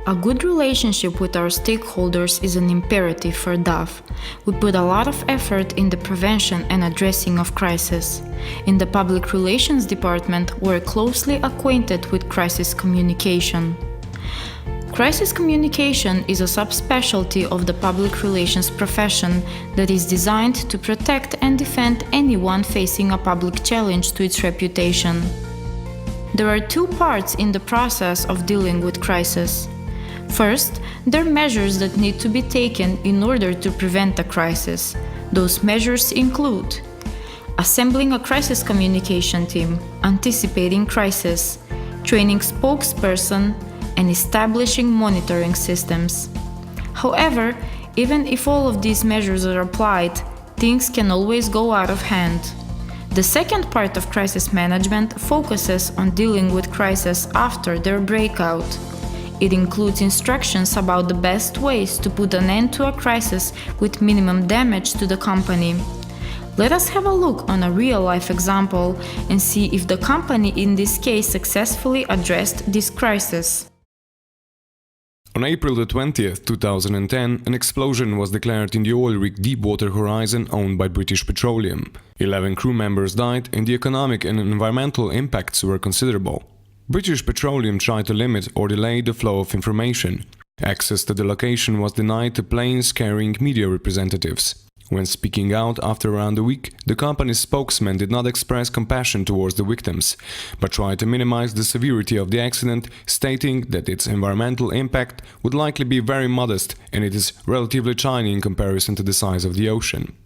A good relationship with our stakeholders is an imperative for DAF. We put a lot of effort in the prevention and addressing of crisis. In the Public Relations Department, we're closely acquainted with crisis communication. Crisis communication is a subspecialty of the public relations profession that is designed to protect and defend anyone facing a public challenge to its reputation. There are two parts in the process of dealing with crisis. First, there are measures that need to be taken in order to prevent a crisis. Those measures include assembling a crisis communication team, anticipating crisis, training spokesperson, and establishing monitoring systems. However, even if all of these measures are applied, things can always go out of hand. The second part of crisis management focuses on dealing with crises after their breakout. It includes instructions about the best ways to put an end to a crisis with minimum damage to the company. Let us have a look on a real-life example and see if the company in this case successfully addressed this crisis. On April 20th, 2010, an explosion was declared in the oil rig Deepwater Horizon owned by British Petroleum. 11 crew members died and the economic and environmental impacts were considerable. British Petroleum tried to limit or delay the flow of information. Access to the location was denied to planes carrying media representatives. When speaking out after around a week, the company's spokesman did not express compassion towards the victims, but tried to minimize the severity of the accident, stating that its environmental impact would likely be very modest and it is relatively tiny in comparison to the size of the ocean.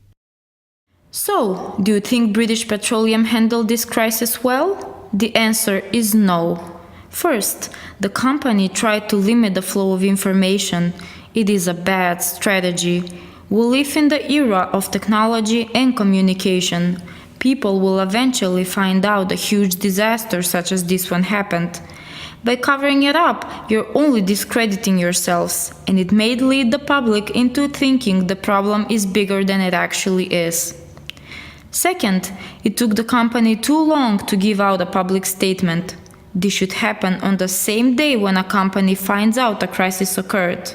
So, do you think British Petroleum handled this crisis well? The answer is no. First, the company tried to limit the flow of information. It is a bad strategy. We live in the era of technology and communication. People will eventually find out a huge disaster such as this one happened. By covering it up, you're only discrediting yourselves, and it may lead the public into thinking the problem is bigger than it actually is. Second, it took the company too long to give out a public statement. This should happen on the same day when a company finds out a crisis occurred.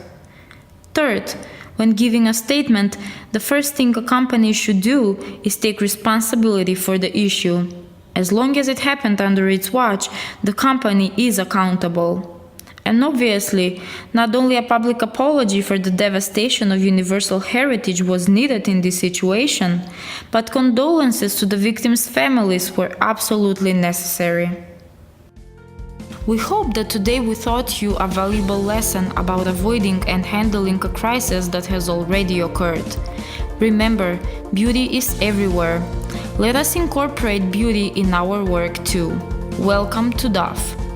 Third, when giving a statement, the first thing a company should do is take responsibility for the issue. As long as it happened under its watch, the company is accountable. And obviously, not only a public apology for the devastation of universal heritage was needed in this situation, but condolences to the victims' families were absolutely necessary. We hope that today we taught you a valuable lesson about avoiding and handling a crisis that has already occurred. Remember, beauty is everywhere. Let us incorporate beauty in our work too. Welcome to DAF.